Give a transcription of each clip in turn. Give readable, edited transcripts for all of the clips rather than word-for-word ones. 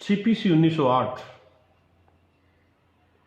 CPC 1908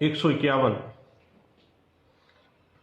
151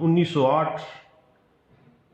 1908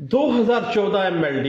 2014 MLD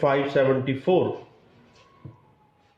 574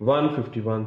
151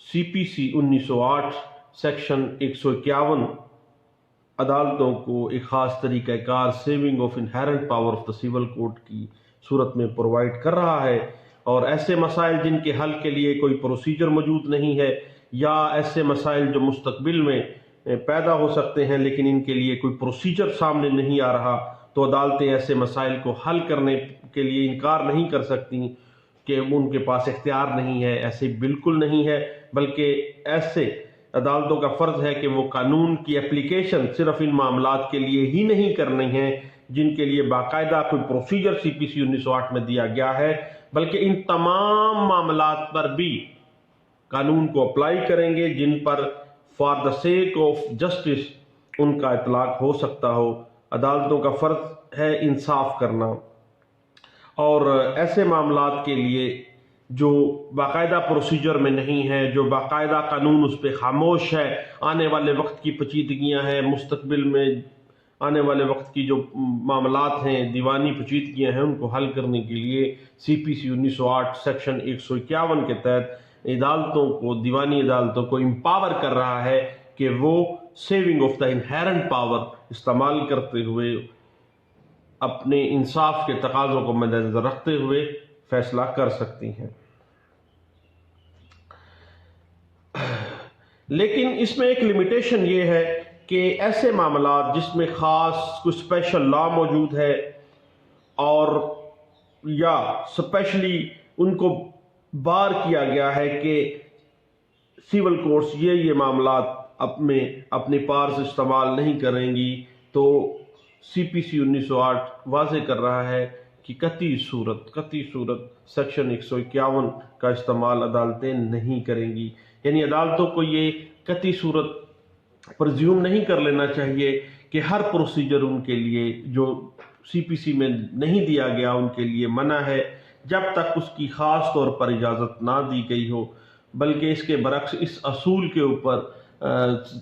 CPC 1908 section 151 عدالتوں کو ایک خاص طریقہ کار saving of inherent power of the civil code کی صورت میں پرووائڈ کر رہا ہے، اور ایسے مسائل جن کے حل کے لیے کوئی پروسیجر موجود نہیں ہے، یا ایسے مسائل جو مستقبل میں پیدا ہو سکتے ہیں لیکن ان کے لیے کوئی پروسیجر سامنے نہیں آ رہا، تو عدالتیں ایسے مسائل کو حل کرنے کے لیے انکار نہیں کر سکتی کہ ان کے پاس اختیار نہیں ہے۔ ایسے بالکل نہیں ہے، بلکہ ایسے عدالتوں کا فرض ہے کہ وہ قانون کی اپلیکیشن صرف ان معاملات کے لیے ہی نہیں کرنی ہے جن کے لیے باقاعدہ کوئی پروسیجر CPC 1908 میں دیا گیا ہے، بلکہ ان تمام معاملات پر بھی قانون کو اپلائی کریں گے جن پر for the sake of justice ان کا اطلاق ہو سکتا ہو۔ عدالتوں کا فرض ہے انصاف کرنا، اور ایسے معاملات کے لیے جو باقاعدہ پروسیجر میں نہیں ہے، جو باقاعدہ قانون اس پہ خاموش ہے، آنے والے وقت کی پیچیدگیاں ہیں، مستقبل میں آنے والے وقت کی جو معاملات ہیں، دیوانی پیچیدگیاں ہیں، ان کو حل کرنے کے لیے CPC 1908 سیکشن 151 کے تحت عدالتوں کو، دیوانی عدالتوں کو امپاور کر رہا ہے کہ وہ saving of the inherent power استعمال کرتے ہوئے اپنے انصاف کے تقاضوں کو مد نظر رکھتے ہوئے فیصلہ کر سکتی ہیں۔ لیکن اس میں ایک لمیٹیشن یہ ہے کہ ایسے معاملات جس میں خاص کوئی اسپیشل لا موجود ہے، اور یا اسپیشلی ان کو بار کیا گیا ہے کہ سول کورٹس یہ معاملات اپنے پارس استعمال نہیں کریں گی، تو CPC 1908 واضح کر رہا ہے کہ قطعی صورت سیکشن 151 کا استعمال عدالتیں نہیں کریں گی۔ یعنی عدالتوں کو یہ قطعی صورت پرزیوم نہیں کر لینا چاہیے کہ ہر پروسیجر ان کے لیے جو CPC میں نہیں دیا گیا ان کے لیے منع ہے جب تک اس کی خاص طور پر اجازت نہ دی گئی ہو، بلکہ اس کے برعکس اس اصول کے اوپر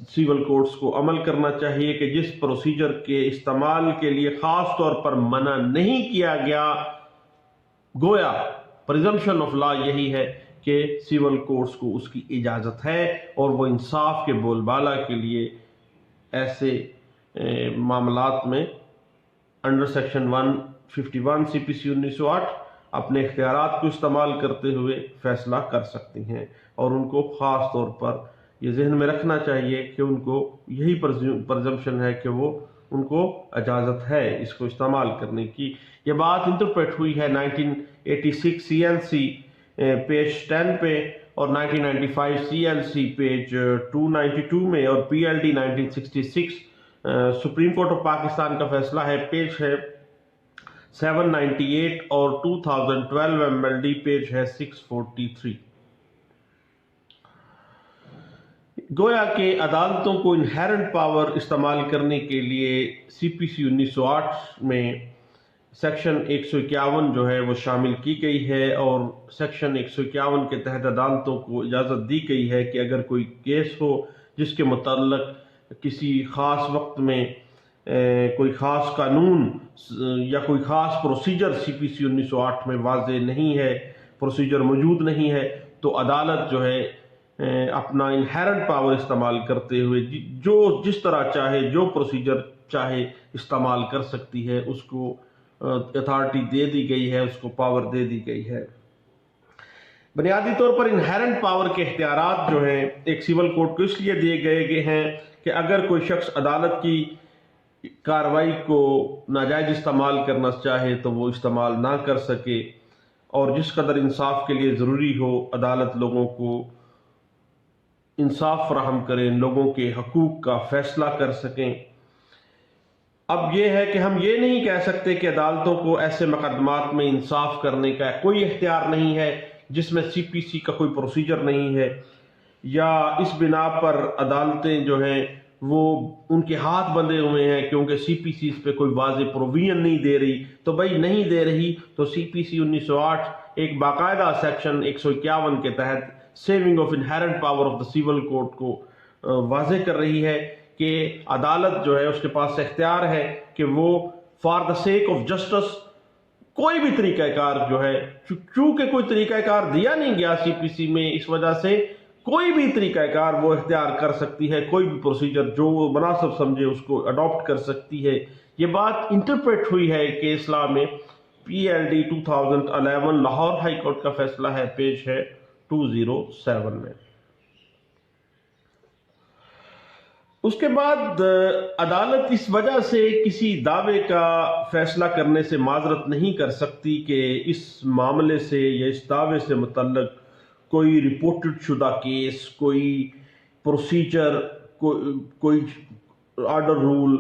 سول کورٹس کو عمل کرنا چاہیے کہ جس پروسیجر کے استعمال کے لیے خاص طور پر منع نہیں کیا گیا، گویا پریزمپشن آف لا یہی ہے کہ سول کورٹس کو اس کی اجازت ہے، اور وہ انصاف کے بول بالا کے لیے ایسے معاملات میں انڈر سیکشن 151 CPC 1908 اپنے اختیارات کو استعمال کرتے ہوئے فیصلہ کر سکتی ہیں، اور ان کو خاص طور پر یہ ذہن میں رکھنا چاہیے کہ ان کو یہی پرزمپشن ہے کہ وہ ان کو اجازت ہے اس کو استعمال کرنے کی۔ یہ بات انٹرپریٹ ہوئی ہے 1986 CLC پیج 10 پہ، اور 1995 CLC پیج 292 میں، اور PLD 1966 supreme court of Pakistan کا فیصلہ ہے، پیج ہے 798، اور 2012 MLD پیج ہے 643۔ گویا کہ عدالتوں کو انہیرنٹ پاور استعمال کرنے کے لیے CPC 1908 میں سیکشن 151 جو ہے وہ شامل کی گئی ہے، اور سیکشن 151 کے تحت عدالتوں کو اجازت دی گئی ہے کہ اگر کوئی کیس ہو جس کے متعلق کسی خاص وقت میں کوئی خاص قانون یا کوئی خاص پروسیجر CPC 1908 میں واضح نہیں ہے، پروسیجر موجود نہیں ہے، تو عدالت جو ہے اپنا انہیرنٹ پاور استعمال کرتے ہوئے جو جس طرح چاہے، جو پروسیجر چاہے استعمال کر سکتی ہے، اس کو اتھارٹی دے دی گئی ہے، اس کو پاور دے دی گئی ہے۔ بنیادی طور پر انہیرنٹ پاور کے اختیارات جو ہیں ایک سول کوڈ کو اس لیے دیے گئے ہیں کہ اگر کوئی شخص عدالت کی کارروائی کو ناجائز استعمال کرنا چاہے تو وہ استعمال نہ کر سکے، اور جس قدر انصاف کے لیے ضروری ہو عدالت لوگوں کو انصاف فراہم کریں، لوگوں کے حقوق کا فیصلہ کر سکیں۔ اب یہ ہے کہ ہم یہ نہیں کہہ سکتے کہ عدالتوں کو ایسے مقدمات میں انصاف کرنے کا کوئی اختیار نہیں ہے جس میں CPC کا کوئی پروسیجر نہیں ہے، یا اس بنا پر عدالتیں جو ہیں وہ ان کے ہاتھ بندھے ہوئے ہیں کیونکہ CPC اس پہ کوئی واضح پروویژن نہیں دے رہی۔ تو بھائی نہیں دے رہی تو CPC 1908 ایک باقاعدہ سیکشن 151 کے تحت saving of inherent power of the civil code کو واضح کر رہی ہے کہ عدالت جو ہے اس کے پاس اختیار ہے کہ وہ for the sake of justice کوئی بھی طریقہ کار جو ہے، چونکہ کوئی طریقہ کار دیا نہیں گیا CPC میں، اس وجہ سے کوئی بھی طریقہ کار وہ اختیار کر سکتی ہے، کوئی بھی پروسیجر جو وہ مناسب سمجھے اس کو اڈاپٹ کر سکتی ہے۔ یہ بات انٹرپریٹ ہوئی ہے کیس لا میں، PLD 2011 لاہور ہائی کورٹ کا فیصلہ ہے، پیج ہے 207 میں۔ اس کے بعد عدالت اس وجہ سے کسی دعوے کا فیصلہ کرنے سے معذرت نہیں کر سکتی کہ اس معاملے سے یا اس دعوے سے متعلق کوئی رپورٹڈ شدہ کیس، کوئی پروسیجر، کوئی آرڈر رول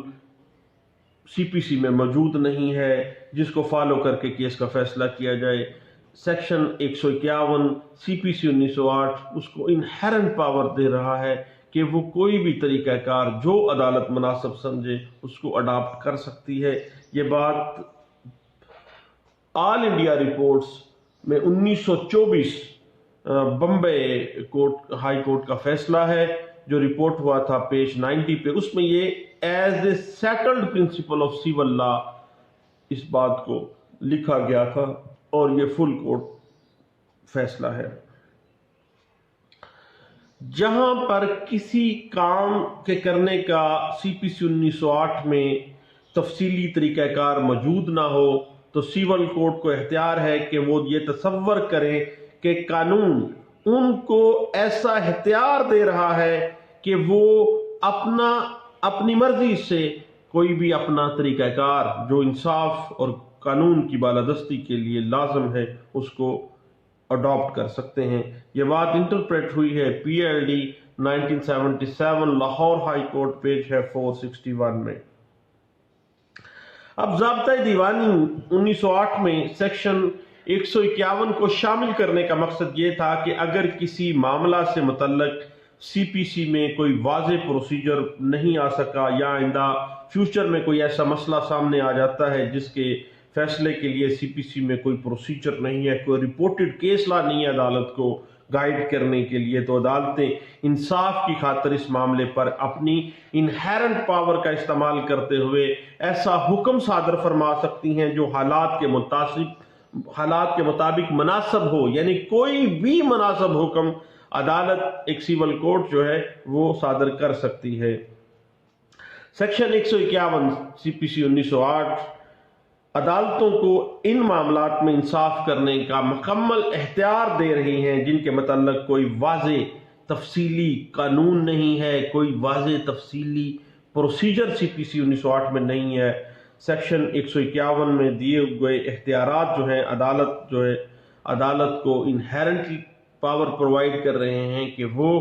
CPC میں موجود نہیں ہے جس کو فالو کر کے کیس کا فیصلہ کیا جائے۔ سیکشن 151 CPC 1908 اس کو انہیرنٹ پاور دے رہا ہے کہ وہ کوئی بھی طریقہ کار جو عدالت مناسب سمجھے اس کو اڈاپٹ کر سکتی ہے۔ یہ بات آل انڈیا رپورٹس میں 1924 بمبے ہائی کورٹ کا فیصلہ ہے جو رپورٹ ہوا تھا پیج 90 پہ۔ اس میں یہ as a settled principle of civil law اس بات کو لکھا گیا تھا اور یہ فل کورٹ فیصلہ ہے۔ جہاں پر کسی کام کے کرنے کا CPC 1908 میں تفصیلی طریقہ کار موجود نہ ہو تو سیول کورٹ کو اختیار ہے کہ وہ یہ تصور کریں کہ قانون ان کو ایسا اختیار دے رہا ہے کہ وہ اپنی مرضی سے کوئی بھی اپنا طریقہ کار جو انصاف اور قانون کی بالادستی کے لیے لازم ہے اس کو اڈاپٹ کر سکتے ہیں۔ یہ بات انٹرپریٹ ہوئی ہے PLD 1977 Lahore high court, page ہے 461 میں۔ اب ضابطۂ دیوانی 1908 میں سیکشن 151 کو شامل کرنے کا مقصد یہ تھا کہ اگر کسی معاملہ سے متعلق CPC میں کوئی واضح پروسیجر نہیں آ سکا یا آئندہ فیوچر میں کوئی ایسا مسئلہ سامنے آ جاتا ہے جس کے فیصلے کے لیے CPC میں کوئی پروسیجر نہیں ہے، کوئی رپورٹڈ کیس لا نہیں ہے عدالت کو گائیڈ کرنے کے لیے، تو عدالتیں انصاف کی خاطر اس معاملے پر اپنی انہیرنٹ پاور کا استعمال کرتے ہوئے ایسا حکم صادر فرما سکتی ہیں جو حالات کے مطابق مناسب ہو، یعنی کوئی بھی مناسب حکم عدالت ایک سیول کورٹ جو ہے وہ صادر کر سکتی ہے۔ سیکشن 151 CPC 1908 عدالتوں کو ان معاملات میں انصاف کرنے کا مکمل اختیار دے رہی ہیں جن کے متعلق کوئی واضح تفصیلی قانون نہیں ہے، کوئی واضح تفصیلی پروسیجر CPC 1908 میں نہیں ہے۔ سیکشن 151 میں دیے گئے اختیارات جو ہیں عدالت کو انہیرنٹلی پاور پرووائڈ کر رہے ہیں کہ وہ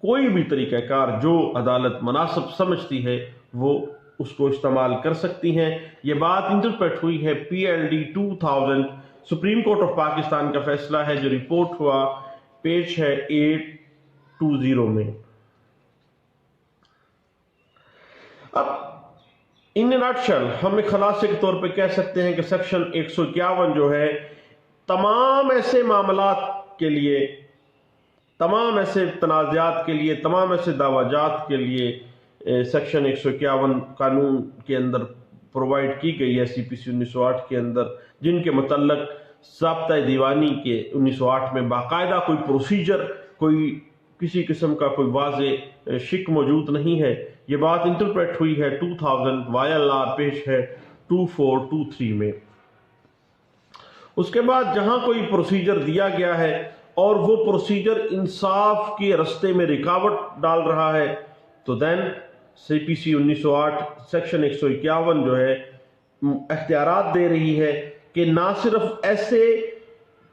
کوئی بھی طریقہ کار جو عدالت مناسب سمجھتی ہے وہ اس کو استعمال کر سکتی ہیں۔ یہ بات انٹرپریٹ ہوئی ہے PLD 2000 supreme court of Pakistan کا فیصلہ ہے جو رپورٹ ہوا، پیج ہے 820 میں۔ اب ان نٹشل ہم ایک خلاصے کے طور پہ کہہ سکتے ہیں کہ سیکشن 151 جو ہے تمام ایسے معاملات کے لیے، تمام ایسے تنازعات کے لیے، تمام ایسے دعویٰ جات کے لیے سیکشن 151 قانون کے اندر پرووائڈ کی گئی ہے CPC 1908 کے اندر، جن کے متعلق ضابطۂ دیوانی کے 1908 میں باقاعدہ کوئی پروسیجر، کوئی کسی قسم کا کوئی واضح شک موجود نہیں ہے۔ یہ بات انٹرپریٹ ہوئی ہے 2000 YLR، پیش ہے 2423 میں۔ اس کے بعد جہاں کوئی پروسیجر دیا گیا ہے اور وہ پروسیجر انصاف کے رستے میں رکاوٹ ڈال رہا ہے تو دین CPC 1908 سیکشن 151 جو ہے اختیارات دے رہی ہے کہ نہ صرف ایسے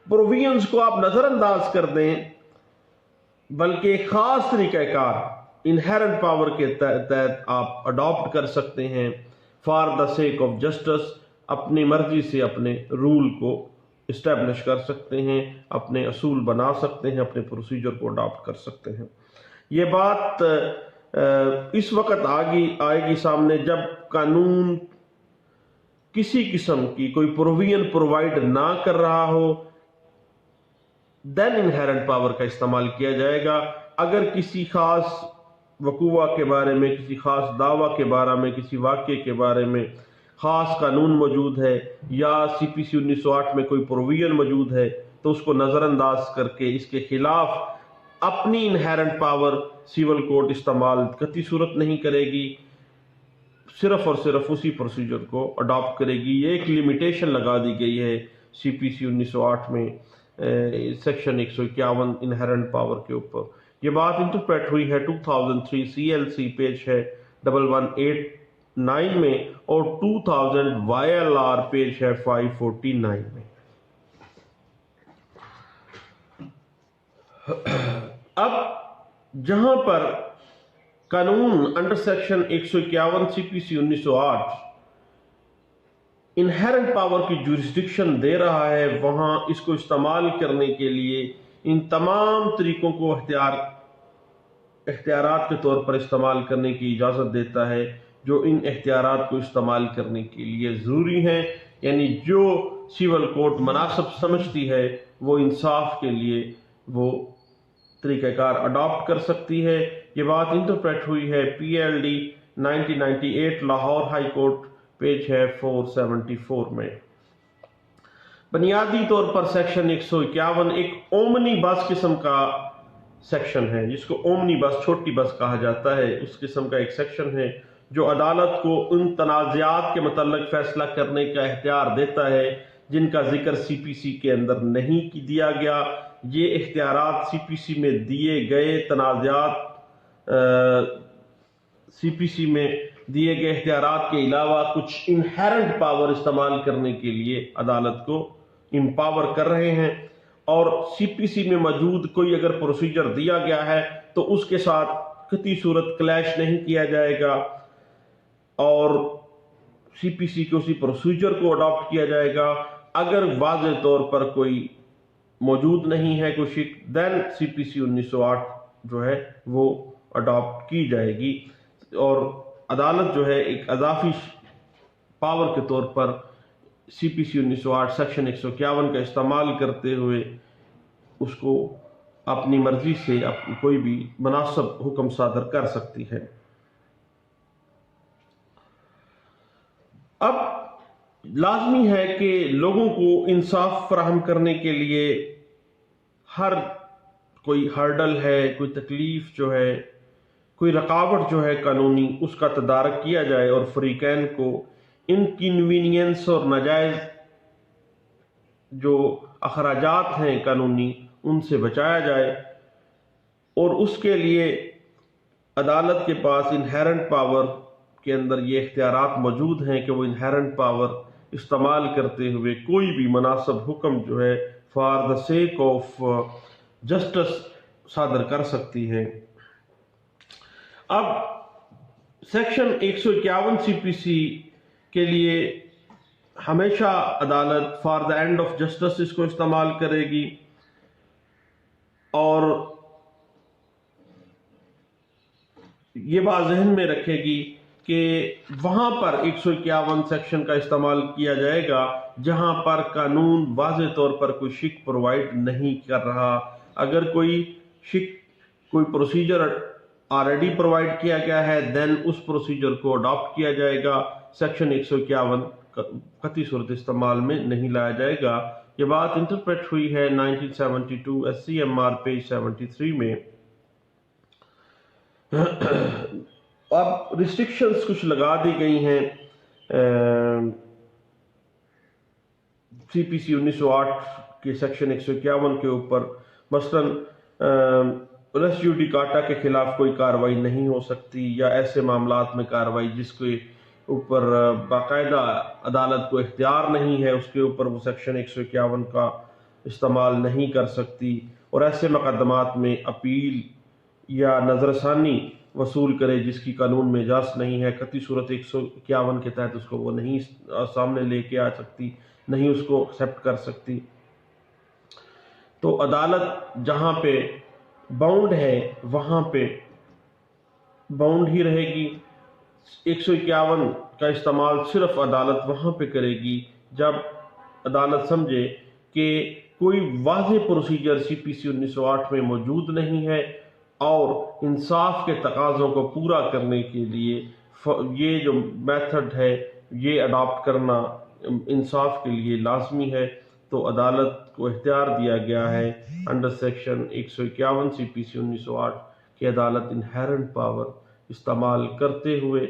پروویژنز کو آپ نظر انداز کر دیں بلکہ ایک خاص طریقہ کار انہیرنٹ پاور کے تحت آپ اڈاپٹ کر سکتے ہیں for the sake of justice, اپنی مرضی سے اپنے رول کو اسٹیبلش کر سکتے ہیں، اپنے اصول بنا سکتے ہیں، اپنے پروسیجر کو اڈاپٹ کر سکتے ہیں۔ یہ بات اس وقت آئے گی سامنے جب قانون کسی قسم کی کوئی پروویژن پرووائڈ نہ کر رہا ہو، دین انہیرنٹ پاور کا استعمال کیا جائے گا۔ اگر کسی خاص وقوع کے بارے میں، کسی خاص دعویٰ کے بارے میں، کسی واقعے کے بارے میں خاص قانون موجود ہے یا CPC 1908 میں کوئی پروویژن موجود ہے تو اس کو نظر انداز کر کے اس کے خلاف اپنی انہیرنٹ پاور سول کوڈ استعمال قطعی صورت نہیں کرے گی، صرف اور صرف اسی پروسیجر کو اڈاپٹ کرے گی۔ یہ ایک لیمیٹیشن لگا دی گئی ہے سی پی سی 1908 میں سیکشن 151 انہیرنٹ پاور کے اوپر۔ یہ بات انٹرپریٹ ہوئی ہے 2003 سی ایل سی پیج ہے 1189 میں اور 2000 وائی ایل آر پیج ہے 549 میں۔ اب جہاں پر قانون انڈر سیکشن 151 سی پی سی 1908 انہیرنٹ پاور کی جورسڈکشن دے رہا ہے، وہاں اس کو استعمال کرنے کے لیے ان تمام طریقوں کو اختیارات کے طور پر استعمال کرنے کی اجازت دیتا ہے جو ان اختیارات کو استعمال کرنے کے لیے ضروری ہیں، یعنی جو سول کوڈ مناسب سمجھتی ہے وہ انصاف کے لیے وہ طریقہ کار اڈاپٹ کر سکتی ہے۔ یہ بات انٹرپریٹ ہوئی ہے P L D 1998 Lahore high court page ہے 474 میں۔ بنیادی طور پر سیکشن 151 ایک اومنی بس قسم کا سیکشن ہے، جس کو اومنی بس، چھوٹی بس کہا جاتا ہے، اس قسم کا ایک سیکشن ہے جو عدالت کو ان تنازعات کے متعلق فیصلہ کرنے کا اختیار دیتا ہے جن کا ذکر سی پی سی کے اندر نہیں دیا گیا۔ یہ اختیارات سی پی سی میں دیے گئے سی پی سی میں دیے گئے اختیارات کے علاوہ کچھ انہیرنٹ پاور استعمال کرنے کے لیے عدالت کو امپاور کر رہے ہیں، اور سی پی سی میں موجود کوئی اگر پروسیجر دیا گیا ہے تو اس کے ساتھ قطعی صورت کلیش نہیں کیا جائے گا اور سی پی سی کے اسی پروسیجر کو اڈاپٹ کیا جائے گا۔ اگر واضح طور پر کوئی موجود نہیں ہے کوئی شک، دین سی پی سی 1908 جو ہے وہ اڈاپٹ کی جائے گی، اور عدالت جو ہے ایک اضافی پاور کے طور پر سی پی سی 1908 سیکشن 151 کا استعمال کرتے ہوئے اس کو اپنی مرضی سے کوئی بھی مناسب حکم صادر کر سکتی ہے۔ اب لازمی ہے کہ لوگوں کو انصاف فراہم کرنے کے لیے ہر کوئی ہرڈل ہے، کوئی تکلیف جو ہے، کوئی رکاوٹ جو ہے قانونی، اس کا تدارک کیا جائے اور فریقین کو انکنوینئنس اور ناجائز جو اخراجات ہیں قانونی ان سے بچایا جائے، اور اس کے لیے عدالت کے پاس انہیرنٹ پاور کے اندر یہ اختیارات موجود ہیں کہ وہ انہیرنٹ پاور استعمال کرتے ہوئے کوئی بھی مناسب حکم جو ہے for the sake of justice صادر کر سکتی ہے۔ اب سیکشن 151 سی پی سی کے لیے ہمیشہ عدالت for the end of justice اس کو استعمال کرے گی، اور یہ بات ذہن میں رکھے گی کہ وہاں پر 151 سیکشن کا استعمال کیا جائے گا جہاں پر قانون واضح طور پر کوئی شک پرووائڈ نہیں کر رہا۔ اگر کوئی پروسیجر آلریڈی پرووائڈ کیا گیا ہے دین اس پروسیجر کو اڈاپٹ کیا جائے گا، سیکشن 151 قطعی صورت استعمال میں نہیں لایا جائے گا۔ یہ بات انٹرپریٹ ہوئی ہے 1972 S C M R page 73 میں۔ اب ریسٹرکشنز کچھ لگا دی گئی ہیں سی پی سی 1908 کے سیکشن 151 کے اوپر، مثلاً ریس جوڈیکاٹا کے خلاف کوئی کارروائی نہیں ہو سکتی، یا ایسے معاملات میں کارروائی جس کے اوپر باقاعدہ عدالت کو اختیار نہیں ہے اس کے اوپر وہ سیکشن 151 کا استعمال نہیں کر سکتی، اور ایسے مقدمات میں اپیل یا نظر ثانی وصول کرے جس کی قانون میں اجازت نہیں ہے، قطعی صورت 151 کے تحت اس کو وہ نہیں سامنے لے کے آ سکتی، نہیں اس کو ایکسیپٹ کر سکتی۔ تو عدالت جہاں پہ باؤنڈ ہے وہاں پہ باؤنڈ ہی رہے گی۔ 151 کا استعمال صرف عدالت وہاں پہ کرے گی جب عدالت سمجھے کہ کوئی واضح پروسیجر سی پی سی 1908 میں موجود نہیں ہے، اور انصاف کے تقاضوں کو پورا کرنے کے لیے یہ جو میتھڈ ہے یہ اڈاپٹ کرنا انصاف کے لیے لازمی ہے۔ تو عدالت کو اختیار دیا گیا ہے انڈر سیکشن 151 CPC 1908 کہ عدالت انہیرنٹ پاور استعمال کرتے ہوئے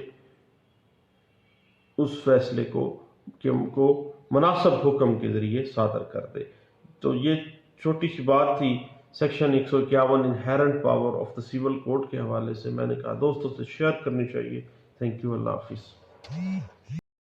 اس فیصلے کو مناسب حکم کے ذریعے صادر کر دے۔ تو یہ چھوٹی سی بات تھی section 151 inherent power of the civil code کے حوالے سے، میں نے کہا دوستوں سے شیئر کرنی چاہیے۔ تھینک یو، اللہ حافظ۔